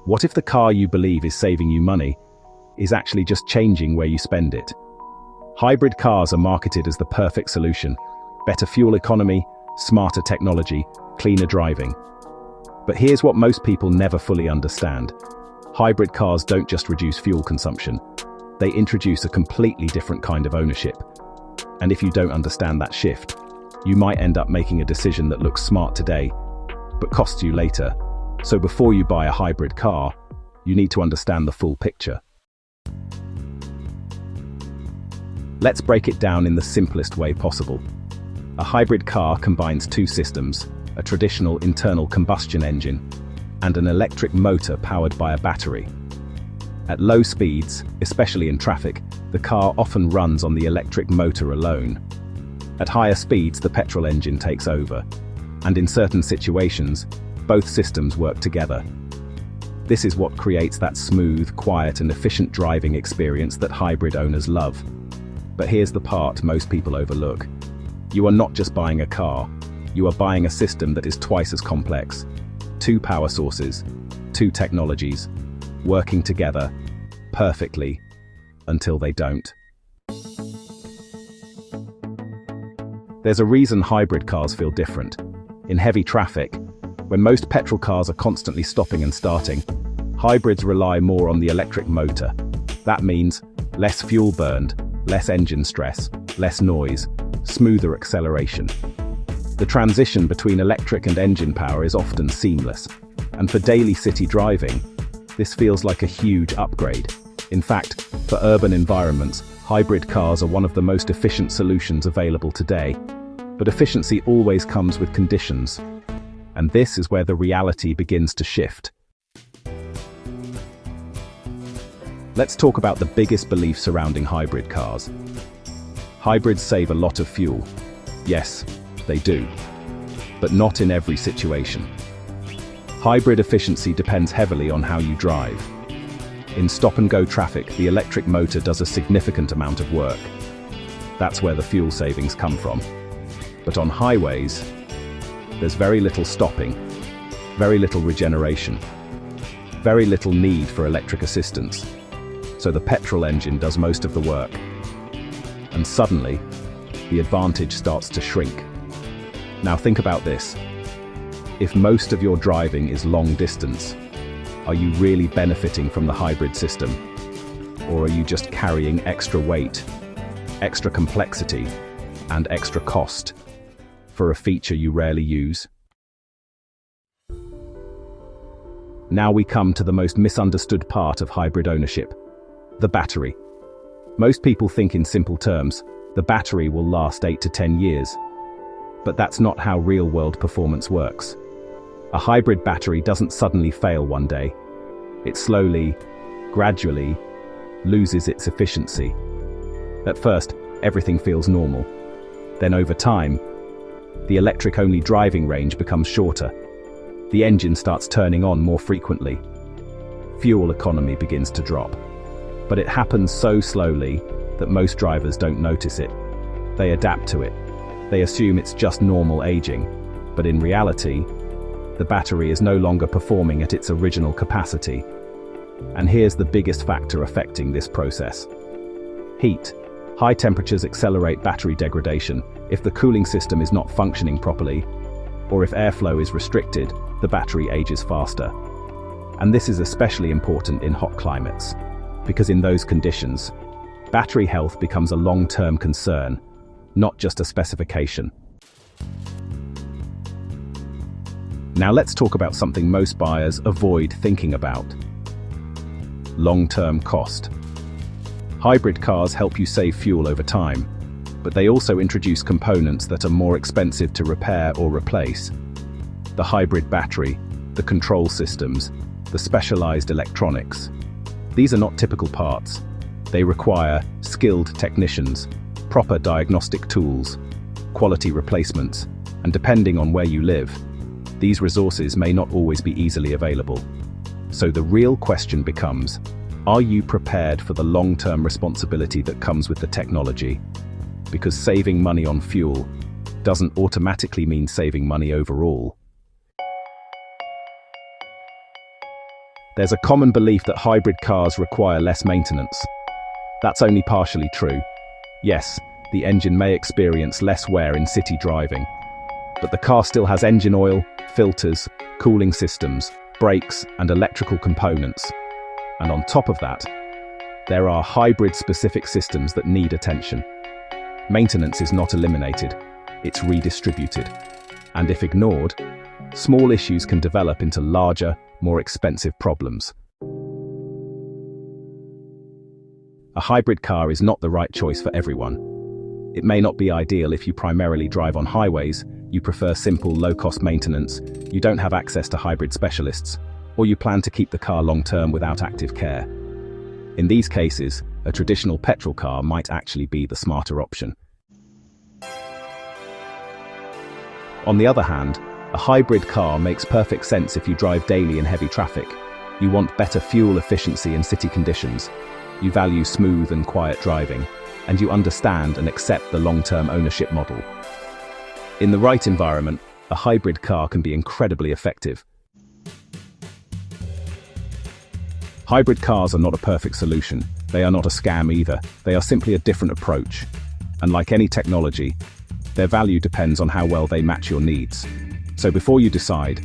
What if the car you believe is saving you money is actually just changing where you spend it? Hybrid cars are marketed as the perfect solution. Better fuel economy, smarter technology, cleaner driving. But here's what most people never fully understand. Hybrid cars don't just reduce fuel consumption. They introduce a completely different kind of ownership. And if you don't understand that shift, you might end up making a decision that looks smart today, but costs you later. So before you buy a hybrid car, you need to understand the full picture. Let's break it down in the simplest way possible. A hybrid car combines two systems, a traditional internal combustion engine and an electric motor powered by a battery. At low speeds, especially in traffic, the car often runs on the electric motor alone. At higher speeds, the petrol engine takes over, and in certain situations, both systems work together. This is what creates that smooth, quiet, and efficient driving experience that hybrid owners love. But here's the part most people overlook. You are not just buying a car, you are buying a system that is twice as complex. Two power sources, two technologies, working together perfectly until they don't. There's a reason hybrid cars feel different. In heavy traffic, when most petrol cars are constantly stopping and starting, hybrids rely more on the electric motor. That means less fuel burned, less engine stress, less noise, smoother acceleration. The transition between electric and engine power is often seamless, and for daily city driving, this feels like a huge upgrade. In fact, for urban environments, hybrid cars are one of the most efficient solutions available today. But efficiency always comes with conditions, and this is where the reality begins to shift. Let's talk about the biggest belief surrounding hybrid cars. Hybrids save a lot of fuel. Yes, they do, but not in every situation. Hybrid efficiency depends heavily on how you drive. In stop-and-go traffic, the electric motor does a significant amount of work. That's where the fuel savings come from. But on highways, there's very little stopping, very little regeneration, very little need for electric assistance. So the petrol engine does most of the work. And suddenly, the advantage starts to shrink. Now think about this. If most of your driving is long distance, are you really benefiting from the hybrid system? Or are you just carrying extra weight, extra complexity, and extra cost for a feature you rarely use? Now we come to the most misunderstood part of hybrid ownership, the battery. Most people think in simple terms, the battery will last 8 to 10 years. But that's not how real-world performance works. A hybrid battery doesn't suddenly fail one day. It slowly, gradually, loses its efficiency. At first, everything feels normal. Then over time, the electric-only driving range becomes shorter. The engine starts turning on more frequently. Fuel economy begins to drop. But it happens so slowly that most drivers don't notice it. They adapt to it. They assume it's just normal aging. But in reality, the battery is no longer performing at its original capacity. And here's the biggest factor affecting this process. Heat. High temperatures accelerate battery degradation. If the cooling system is not functioning properly, or if airflow is restricted, the battery ages faster. And this is especially important in hot climates, because in those conditions, battery health becomes a long-term concern, not just a specification. Now let's talk about something most buyers avoid thinking about: long-term cost. Hybrid cars help you save fuel over time, but they also introduce components that are more expensive to repair or replace. The hybrid battery, the control systems, the specialized electronics. These are not typical parts. They require skilled technicians, proper diagnostic tools, quality replacements, and depending on where you live, these resources may not always be easily available. So the real question becomes, are you prepared for the long-term responsibility that comes with the technology? Because saving money on fuel doesn't automatically mean saving money overall. There's a common belief that hybrid cars require less maintenance. That's only partially true. Yes, the engine may experience less wear in city driving, but the car still has engine oil, filters, cooling systems, brakes, and electrical components. And on top of that, there are hybrid-specific systems that need attention. Maintenance is not eliminated, it's redistributed. And if ignored, small issues can develop into larger, more expensive problems. A hybrid car is not the right choice for everyone. It may not be ideal if you primarily drive on highways, you prefer simple, low-cost maintenance, you don't have access to hybrid specialists, or you plan to keep the car long-term without active care. In these cases, a traditional petrol car might actually be the smarter option. On the other hand, a hybrid car makes perfect sense if you drive daily in heavy traffic. You want better fuel efficiency in city conditions. You value smooth and quiet driving, and you understand and accept the long-term ownership model. In the right environment, a hybrid car can be incredibly effective. Hybrid cars are not a perfect solution. They are not a scam either. They are simply a different approach. And like any technology, their value depends on how well they match your needs. So before you decide,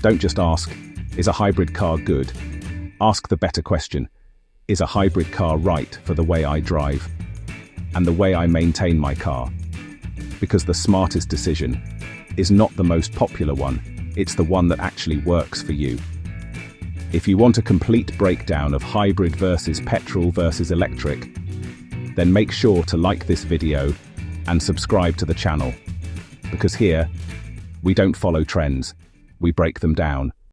don't just ask, is a hybrid car good? Ask the better question, is a hybrid car right for the way I drive and the way I maintain my car? Because the smartest decision is not the most popular one, it's the one that actually works for you. If you want a complete breakdown of hybrid versus petrol versus electric, then make sure to like this video and subscribe to the channel. Because here, we don't follow trends, we break them down.